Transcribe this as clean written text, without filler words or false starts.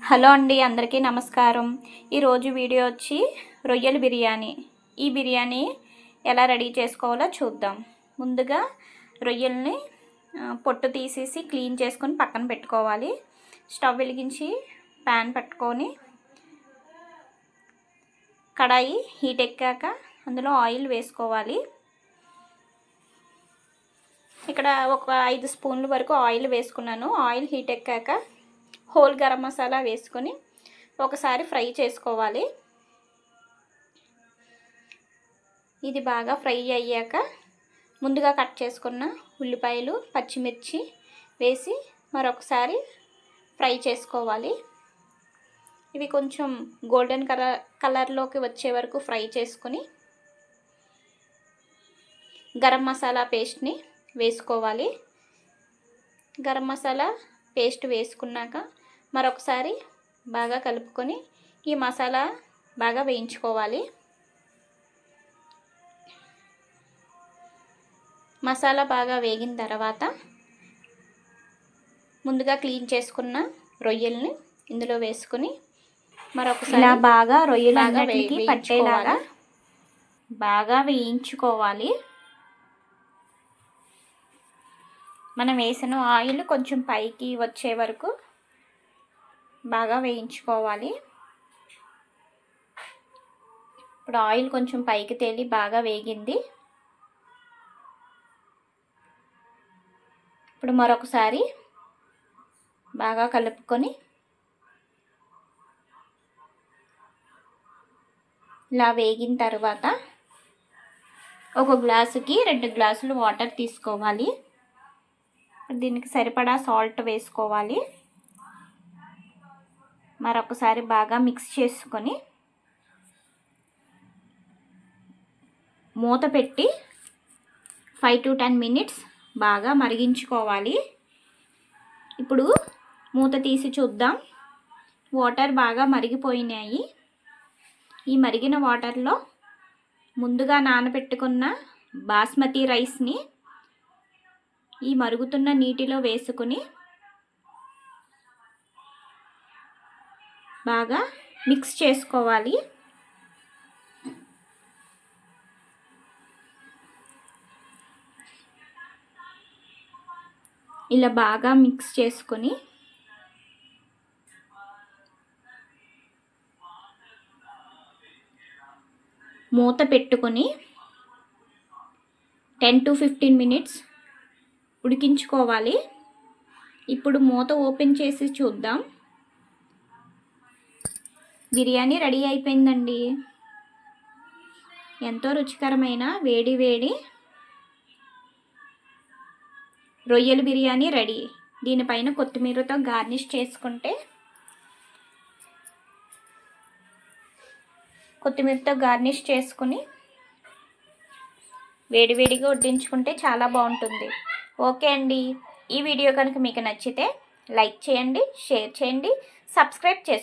Hello అండి, అందరికీ నమస్కారం. ఈరోజు వీడియో వచ్చి రొయ్యల బిర్యానీ. ఈ బిర్యానీ ఎలా రెడీ చేసుకోవాలో చూద్దాం. ముందుగా రొయ్యల్ని పొట్టు తీసేసి క్లీన్ చేసుకొని పక్కన పెట్టుకోవాలి. స్టవ్ వెలిగించి ప్యాన్ పెట్టుకొని కడాయి హీట్ ఎక్కాక అందులో ఆయిల్ వేసుకోవాలి. ఇక్కడ ఒక 5 స్పూన్ల వరకు ఆయిల్ వేసుకున్నాను. ఆయిల్ హీట్ ఎక్కాక హోల్ గరం మసాలా వేసుకొని ఒకసారి ఫ్రై చేసుకోవాలి. ఇది బాగా ఫ్రై అయ్యాక ముందుగా కట్ చేసుకున్న ఉల్లిపాయలు, పచ్చిమిర్చి వేసి మరొకసారి ఫ్రై చేసుకోవాలి. ఇవి కొంచెం గోల్డెన్ కలర్లోకి వచ్చే వరకు ఫ్రై చేసుకొని గరం మసాలా పేస్ట్ని వేసుకోవాలి. గరం మసాలా పేస్ట్ వేసుకున్నాక మరొకసారి బాగా కలుపుకొని ఈ మసాలా బాగా వేయించుకోవాలి. మసాలా బాగా వేగిన తర్వాత ముందుగా క్లీన్ చేసుకున్న రొయ్యల్ని ఇందులో వేసుకొని మరొకసారి ఇలా బాగా రొయ్యలన్నిటికీ పట్టేలాగా బాగా వేయించుకోవాలి. మనం వేసిన ఆయిల్ కొంచెం పైకి వచ్చే వరకు బాగా వేయించుకోవాలి. ఇప్పుడు ఆయిల్ కొంచెం పైకి తేలి బాగా వేగింది. ఇప్పుడు మరొకసారి బాగా కలుపుకొని ఇలా వేగిన తర్వాత ఒక గ్లాసుకి 2 గ్లాసులు వాటర్ తీసుకోవాలి. దీనికి సరిపడా సాల్ట్ వేసుకోవాలి. మరొకసారి బాగా మిక్స్ చేసుకొని మూత పెట్టి 5 to 10 మినిట్స్ బాగా మరిగించుకోవాలి. ఇప్పుడు మూత తీసి చూద్దాం. వాటర్ బాగా మరిగిపోయినాయి. ఈ మరిగిన వాటర్లో ముందుగా నానబెట్టుకున్న బాస్మతి రైస్ని ఈ మరుగుతున్న నీటిలో వేసుకుని బాగా మిక్స్ చేసుకోవాలి. ఇలా బాగా మిక్స్ చేసుకొని మూత పెట్టుకొని 10 to 15 మినిట్స్ ఉడికించుకోవాలి. ఇప్పుడు మూత ఓపెన్ చేసి చూద్దాం. బిర్యానీ రెడీ అయిపోయిందండి. ఎంతో రుచికరమైన వేడి వేడి రొయ్యల బిర్యానీ రెడీ. దీనిపైన కొత్తిమీరతో గార్నిష్ చేసుకుంటే కొత్తిమీరతో గార్నిష్ చేసుకుని వేడివేడిగా వడ్డించుకుంటే చాలా బాగుంటుంది. ఓకే అండి, ఈ వీడియో కనుక మీకు నచ్చితే లైక్ చేయండి, షేర్ చేయండి, సబ్స్క్రైబ్ చేసుకోండి.